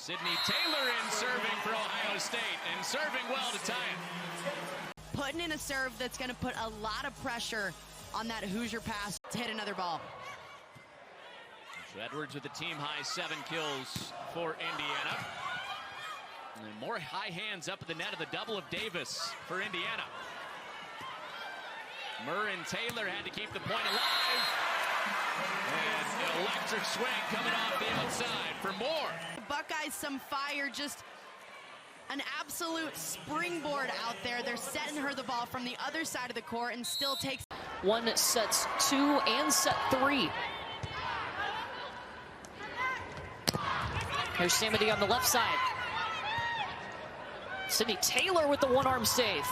Sydney Taylor in serving for Ohio State, and serving well to tie it. Putting in a serve that's going to put a lot of pressure on that Hoosier pass to hit another ball. So Edwards with the team-high 7 kills for Indiana. And more high hands up at the net of the double of Davis for Indiana. Murr and Taylor had to keep the point alive. And an electric swing coming off the outside for more. Buckeyes some fire, just an absolute springboard out there. They're setting her the ball from the other side of the court and still takes. One sets 2 and set 3. Here's Samity on the left side. Sydney Taylor with the one-arm save.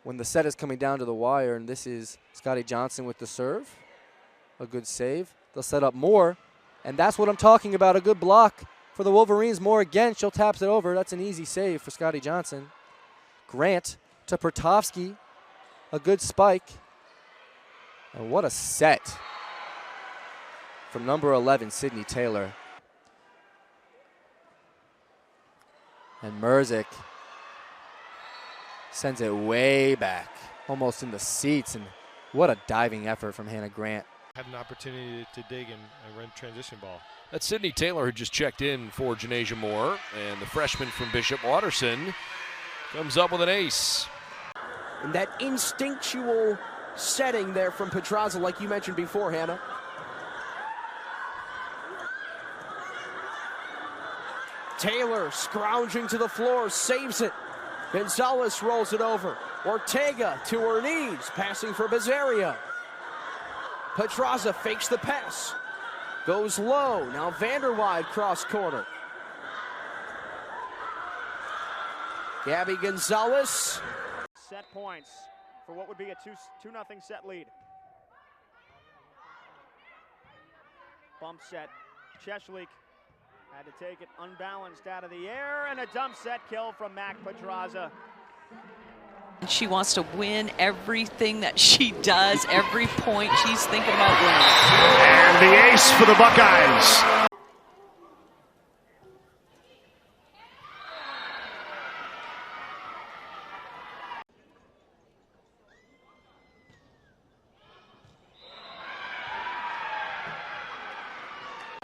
When the set is coming down to the wire, and this is Scotty Johnson with the serve. A good save. They'll set up more, and that's what I'm talking about, a good block for the Wolverines. More again, she'll taps it over. That's an easy save for Scotty Johnson. Grant to Pertovsky, a good spike. And what a set from number 11, Sydney Taylor. And Merzick sends it way back, almost in the seats, and what a diving effort from Hannah Grant. Had an opportunity to dig and run transition ball. That's Sydney Taylor, who just checked in for Janasia Moore, and the freshman from Bishop Watterson comes up with an ace. And that instinctual setting there from Petraza, like you mentioned before, Hannah. Taylor scrounging to the floor, saves it. Gonzalez rolls it over. Ortega to her knees, passing for Bezaria. Petraza fakes the pass. Goes low, now Vanderwide cross corner. Gabby Gonzalez. Set points for what would be a 2-0 set lead. Bump set, Cheshlik had to take it unbalanced out of the air, and a dump set kill from Mac Petraza. She wants to win everything that she does, every point she's thinking about winning. And the ace for the Buckeyes.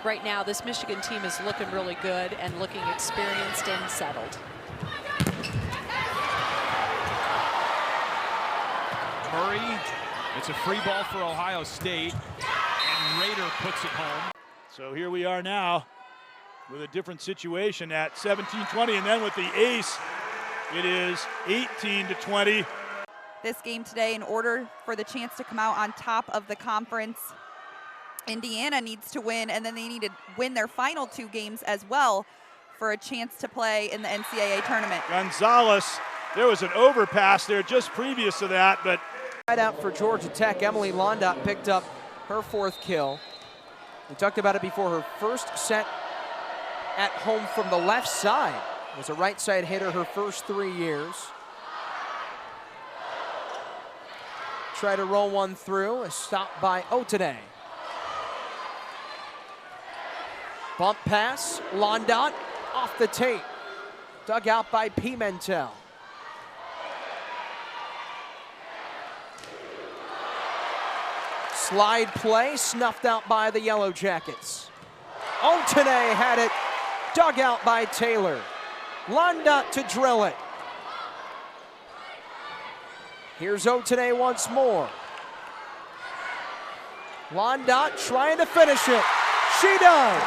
Right now, this Michigan team is looking really good and looking experienced and settled. Murray, it's a free ball for Ohio State, and Rader puts it home. So here we are now with a different situation at 17-20, and then with the ace, it is 18-20. This game today, in order for the chance to come out on top of the conference, Indiana needs to win, and then they need to win their final 2 games as well for a chance to play in the NCAA tournament. Gonzalez, there was an overpass there just previous to that, but Right out for Georgia Tech, Emily Londot picked up her 4th kill. We talked about it before, her first set at home from the left side. Was a right side hitter her first 3 years. Try to roll one through, a stop by Otene. Bump pass, Londot off the tape. Dug out by Pimentel. Slide play, snuffed out by the Yellow Jackets. Otene had it, dug out by Taylor. Londot to drill it. Here's Otene once more. Londot trying to finish it. She does.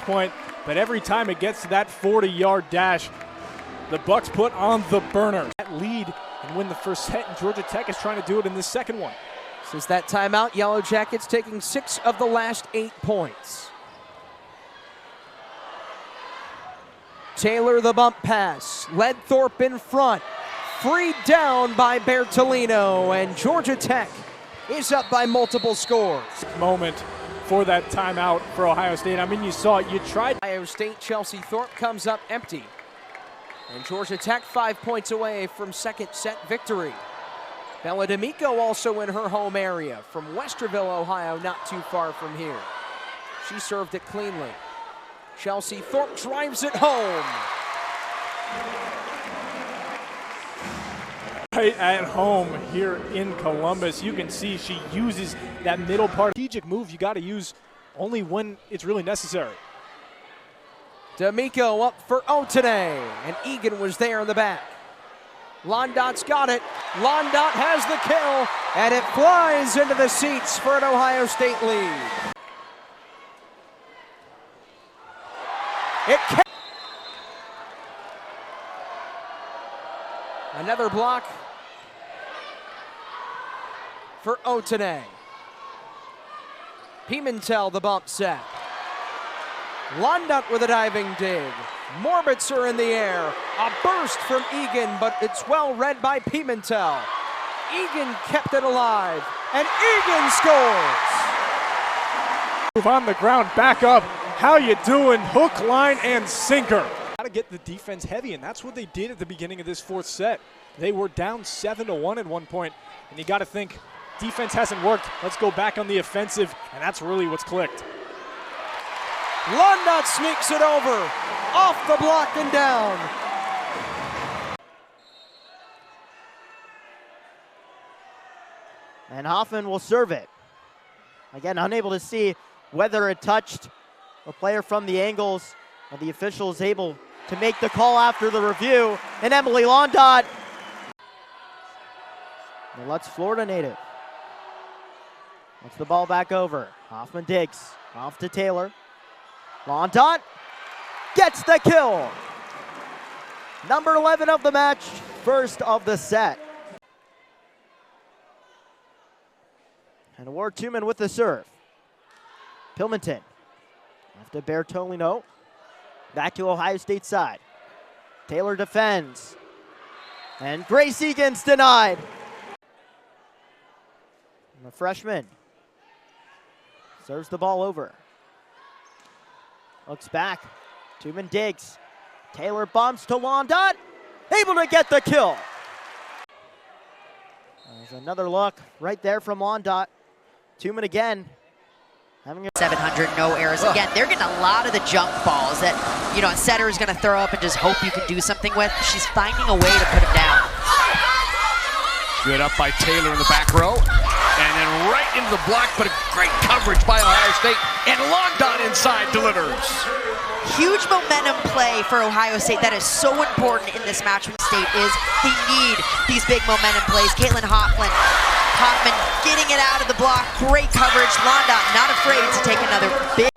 Point, but every time it gets to that 40-yard dash, the Bucks put on the burner. That lead and win the first set, and Georgia Tech is trying to do it in this second one. Since that timeout, Yellow Jackets taking 6 of the last 8 points. Taylor the bump pass, Ledthorpe in front, freed down by Bertolino, and Georgia Tech is up by multiple scores. Moment for that timeout for Ohio State. I mean, you saw it, you tried. Ohio State, Chelsea Thorpe comes up empty. And Georgia Tech 5 points away from second set victory. Bella D'Amico also in her home area from Westerville, Ohio, not too far from here. She served it cleanly. Chelsea Thorpe drives it home. Right at home here in Columbus, you can see she uses that middle part. Strategic move you got to use only when it's really necessary. D'Amico up for Otene, and Egan was there in the back. Londot's got it. Londot has the kill, and it flies into the seats for an Ohio State lead. Another block for Otene. Pimentel the bump set. Londot with a diving dig. Morbitzer in the air. A burst from Egan, but it's well read by Pimentel. Egan kept it alive, and Egan scores. Move on the ground, back up. How you doing? Hook, line, and sinker. Got to get the defense heavy, and that's what they did at the beginning of this fourth set. They were down 7-1 at one point, and you got to think defense hasn't worked. Let's go back on the offensive, and that's really what's clicked. Londot sneaks it over, off the block and down. And Hoffman will serve it. Again, unable to see whether it touched a player from the angles. But the official is able to make the call after the review. And Emily Londot. And let's Florida native. Wants the ball back over. Hoffman digs. Off to Taylor. Londot gets the kill. Number 11 of the match. First of the set. And Ward Tuman with the serve. Pilmington. After Bertolino. Back to Ohio State side. Taylor defends. And Grace Egan's denied. And the freshman serves the ball over. Looks back. Tuman digs. Taylor bumps to Londot. Able to get the kill. There's another look right there from Londot. Tuman again. 700, no errors. Again, they're getting a lot of the jump balls that, you know, a setter is going to throw up and just hope you can do something with. She's finding a way to put it down. Good up by Taylor in the back row. And then right into the block, but a great coverage by Ohio State. And Londot inside delivers. Huge momentum play for Ohio State. That is so important in this match with State is they need these big momentum plays. Caitlin Hoffman getting it out of the block. Great coverage. Londot not afraid to take another big.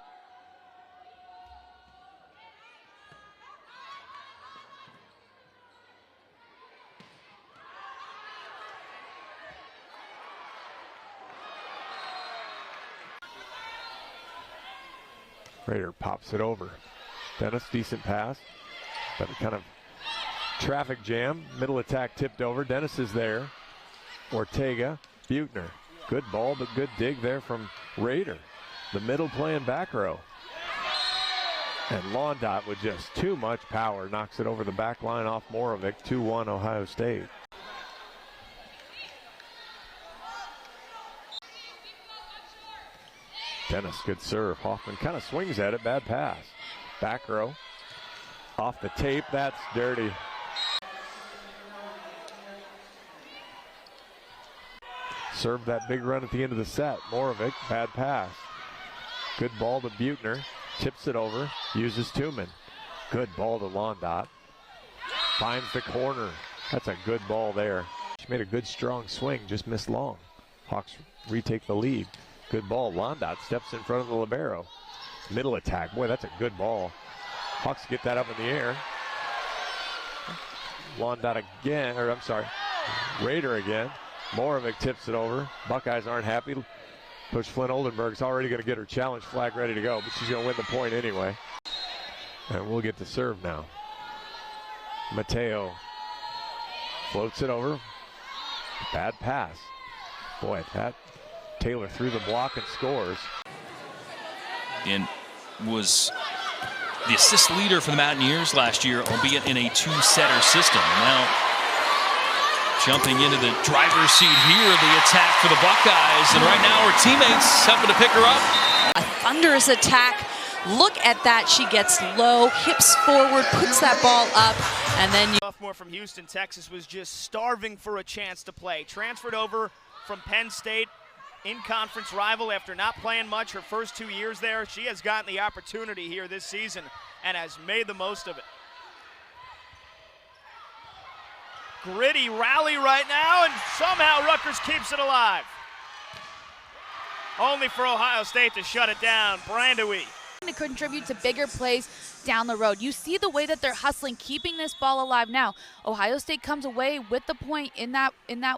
Raider pops it over. Dennis, decent pass, but a kind of traffic jam. Middle attack tipped over. Dennis is there. Ortega, Buechner. Good ball, but good dig there from Raider. The middle playing back row. And Londot with just too much power knocks it over the back line off Morovic. 2-1 Ohio State. Dennis, good serve. Hoffman kind of swings at it. Bad pass. Back row. Off the tape. That's dirty. Served that big run at the end of the set. Morovic, bad pass. Good ball to Buechner. Tips it over. Uses Tuman. Good ball to Londot. Finds the corner. That's a good ball there. She made a good strong swing. Just missed long. Hawks retake the lead. Good ball. Londot steps in front of the libero. Middle attack. Boy, that's a good ball. Hawks get that up in the air. Londot again, or I'm sorry, Raider again. Morovic tips it over. Buckeyes aren't happy. Coach Flynn Oldenburg's already going to get her challenge flag ready to go, but she's going to win the point anyway. And we'll get to serve now. Mateo floats it over. Bad pass. Boy, that Taylor through the block and scores. And was the assist leader for the Mountaineers last year, albeit in a two-setter system. Now jumping into the driver's seat here, the attack for the Buckeyes. And right now her teammates helping to pick her up. A thunderous attack. Look at that. She gets low, hips forward, puts that ball up, and then Sophomore from Houston, Texas, was just starving for a chance to play. Transferred over from Penn State, in-conference rival after not playing much her first 2 years there. She has gotten the opportunity here this season and has made the most of it. Gritty rally right now, and somehow Rutgers keeps it alive. Only for Ohio State to shut it down. Brandewie. To contribute to bigger plays down the road. You see the way that they're hustling, keeping this ball alive now. Ohio State comes away with the point in that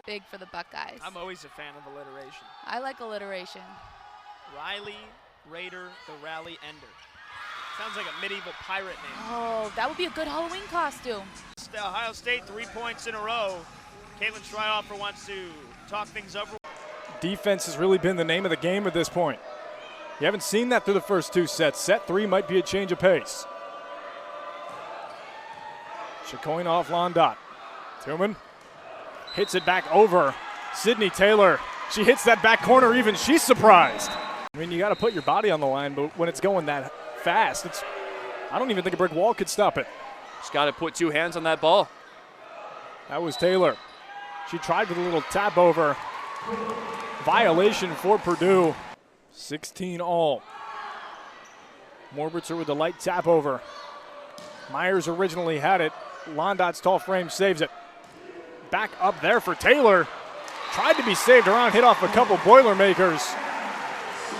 big for the Buckeyes. I'm always a fan of alliteration. I like alliteration. Riley Raider, the Rally Ender. Sounds like a medieval pirate name. Oh, that would be a good Halloween costume. Ohio State 3 points in a row. Caitlin Schreidhofer wants to talk things over. Defense has really been the name of the game at this point. You haven't seen that through the first 2 sets. Set 3 might be a change of pace. Chacoin off Londot. Tillman hits it back over. Sydney Taylor, she hits that back corner even. She's surprised. I mean, you got to put your body on the line, but when it's going that fast, I don't even think a brick wall could stop it. Just got to put 2 hands on that ball. That was Taylor. She tried with a little tap over. Violation for Purdue. 16 all. Morbitzer with the light tap over. Myers originally had it. Londot's tall frame saves it. Back up there for Taylor. Tried to be saved around, hit off a couple Boilermakers.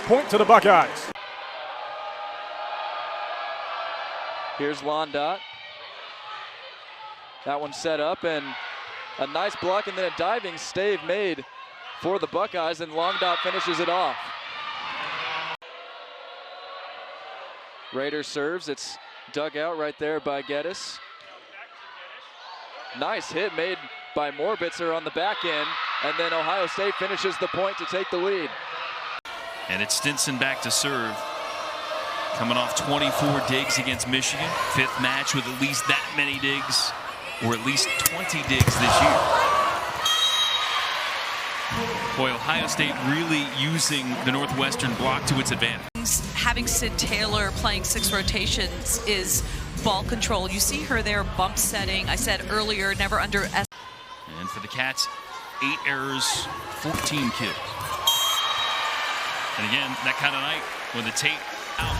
Point to the Buckeyes. Here's Londot. That one set up, and a nice block and then a diving stave made for the Buckeyes, and Londot finishes it off. Raider serves. It's dug out right there by Geddes. Nice hit made by Morbitzer on the back end, and then Ohio State finishes the point to take the lead. And it's Stinson back to serve. Coming off 24 digs against Michigan. 5th match with at least that many digs, or at least 20 digs this year. Boy, Ohio State really using the Northwestern block to its advantage. having Sid Taylor playing 6 rotations is ball control. You see her there bump setting. I said earlier, never underestimate. And for the Cats, 8 errors, 14 kills. And again, that kind of night when the tape out.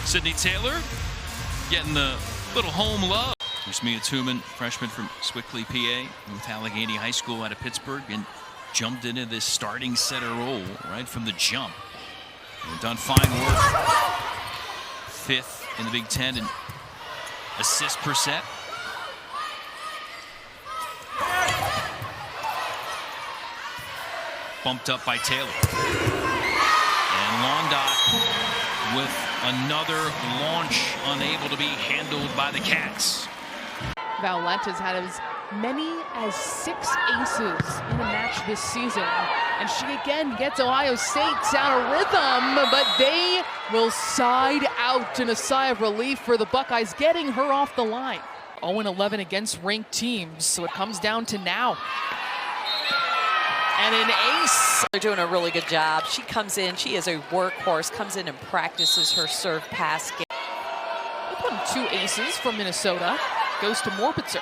Sydney Taylor getting the little home love. There's Mia Tooman, freshman from Swickley, PA, with Allegheny High School out of Pittsburgh, and jumped into this starting center role right from the jump. And done fine work. 5th in the Big Ten in assists per set. Bumped up by Taylor. And Londot with another launch unable to be handled by the Cats. Valenta's had as many as 6 aces in a match this season. And she again gets Ohio State out of rhythm, but they will side out in a sigh of relief for the Buckeyes, getting her off the line. 0-11 against ranked teams, so it comes down to now. And an ace. They're doing a really good job. She comes in, she is a workhorse, comes in and practices her serve pass game. With them 2 aces from Minnesota, goes to Morbitzer.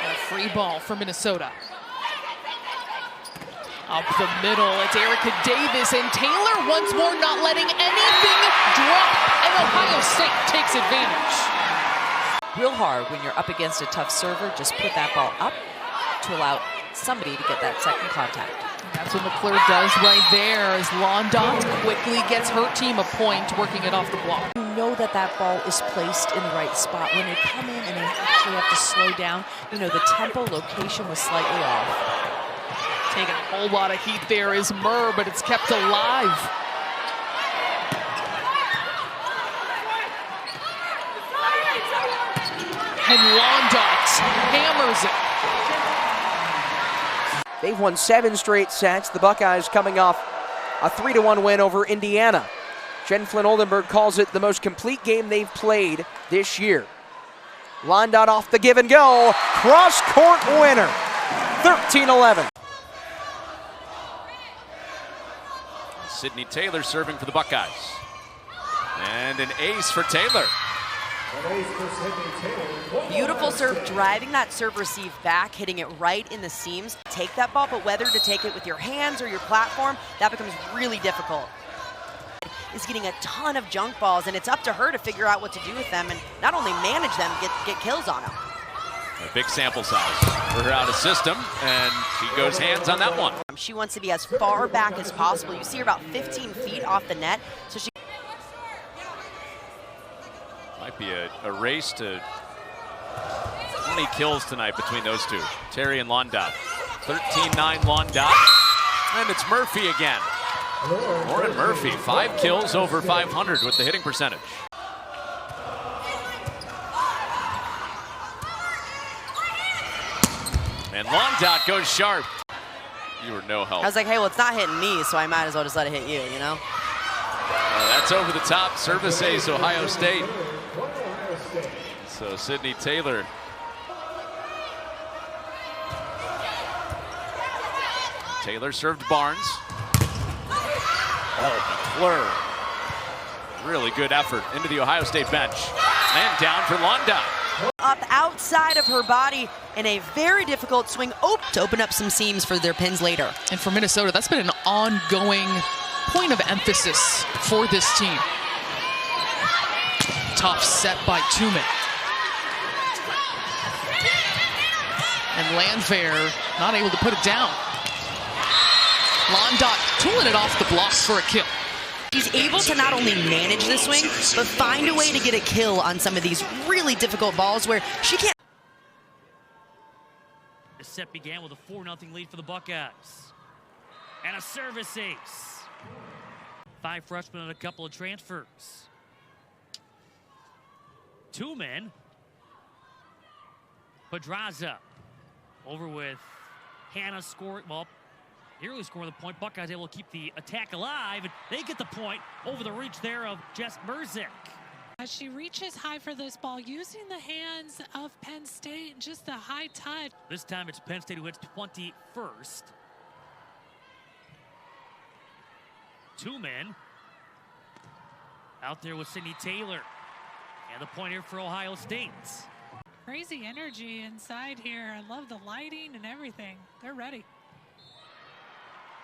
And a free ball for Minnesota. Up the middle, it's Erica Davis, and Taylor once more not letting anything drop, and Ohio State takes advantage. Real hard when you're up against a tough server, just put that ball up to allow somebody to get that second contact. That's what McClure does right there, as Londot quickly gets her team a point, working it off the block. You know that that ball is placed in the right spot. When they come in and they actually have to slow down, you know, the tempo location was slightly off. Taking a whole lot of heat there is Murr, but it's kept alive. And Londot hammers it. They've won 7 straight sets. The Buckeyes coming off a 3-1 win over Indiana. Jen Flynn Oldenburg calls it the most complete game they've played this year. London off the give and go. Cross-court winner. 13-11. Sydney Taylor serving for the Buckeyes. And an ace for Taylor. Beautiful serve, driving that serve receive back, hitting it right in the seams. Take that ball, but whether to take it with your hands or your platform, that becomes really difficult. Is getting a ton of junk balls, and it's up to her to figure out what to do with them and not only manage them, get kills on them. A big sample size for her out of system, and she goes hands on that one. She wants to be as far back as possible. You see her about 15 feet off the net, so she might be a race to 20 kills tonight between those two, Terry and Londot. 13-9 Londot, and it's Murphy again. Lauren Murphy, 5 kills over 500 with the hitting percentage. And Londot goes sharp. You were no help. I was like, hey, well, it's not hitting me, so I might as well just let it hit you, you know? That's over the top. Service ace, Ohio State. So Sydney Taylor. Taylor served Barnes. Oh, McClure. Really good effort into the Ohio State bench. And down for Londot. Up outside of her body in a very difficult swing to open up some seams for their pins later. And for Minnesota, that's been an ongoing point of emphasis for this team. Tough set by Tumen. And Landwehr not able to put it down. Londot tooling it off the block for a kill. She's able to not only manage the swing, but find a way to get a kill on some of these really difficult balls where she can't. The set began with a 4-0 lead for the Buckeyes. And a service ace. 5 freshmen and a couple of transfers. 2 men. Pedraza over with Hannah scoring. Well, nearly scoring the point. Buckeyes able to keep the attack alive, and they get the point over the reach there of Jess Merzick. As she reaches high for this ball, using the hands of Penn State, just the high touch. This time it's Penn State who hits 21st. 2 men. Out there with Sydney Taylor. And the point here for Ohio State. Crazy energy inside here. I love the lighting and everything. They're ready.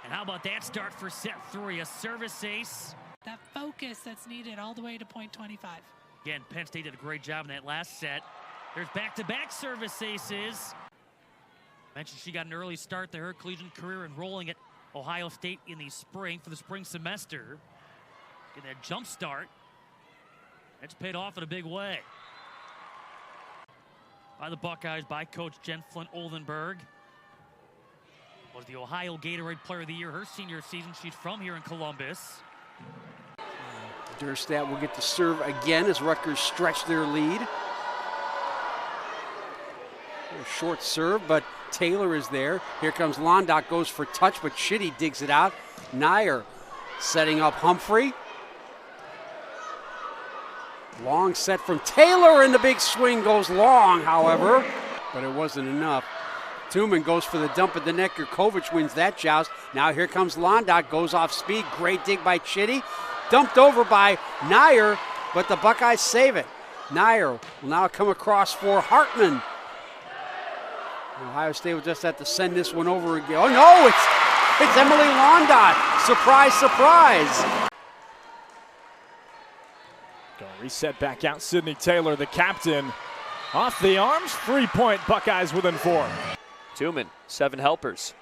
And how about that start for set 3? A service ace. That focus that's needed all the way to point 25. Again, Penn State did a great job in that last set. There's back-to-back service aces. Mentioned she got an early start to her collegiate career enrolling at Ohio State in the spring for the spring semester. Get that jump start. It's paid off in a big way. By the Buckeyes, by Coach Jen Flint Oldenburg. Was the Ohio Gatorade Player of the Year her senior season. She's from here in Columbus. Durstadt will get the serve again as Rutgers stretch their lead. A short serve, but Taylor is there. Here comes Londot, goes for touch, but Shitty digs it out. Nyer setting up Humphrey. Long set from Taylor, and the big swing goes long, however, but it wasn't enough. Tumen goes for the dump at the net. Gurkovich wins that joust. Now here comes Londot, goes off speed. Great dig by Chitty. Dumped over by Nyer, but the Buckeyes save it. Nyer will now come across for Hartman. Ohio State will just have to send this one over again. Oh no, it's Emily Londot. Surprise, surprise. Going to reset back out. Sydney Taylor, the captain, off the arms. 3-point Buckeyes within 4. Tumen, 7 helpers.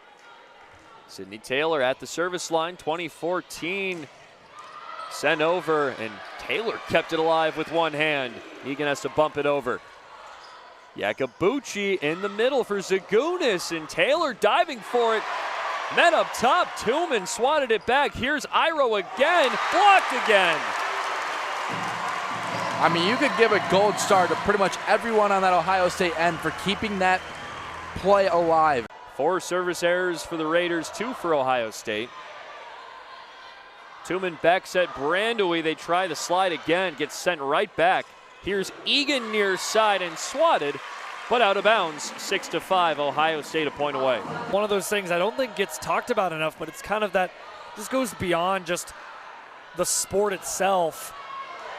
Sydney Taylor at the service line, 2014. Sent over, and Taylor kept it alive with one hand. Egan has to bump it over. Yakabuchi in the middle for Zagunis, and Taylor diving for it. Met up top, Tumen swatted it back. Here's Iro again, blocked again. I mean, you could give a gold star to pretty much everyone on that Ohio State end for keeping that play alive. 4 service errors for the Raiders, 2 for Ohio State. Tumen back set Brandowy. They try the slide again, gets sent right back. Here's Egan near side and swatted, but out of bounds. 6-5, Ohio State a point away. One of those things I don't think gets talked about enough, but it's kind of that, this goes beyond just the sport itself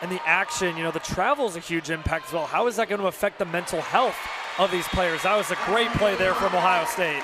and the action. You know, the travel is a huge impact as well. How is that going to affect the mental health of these players? That was a great play there from Ohio State.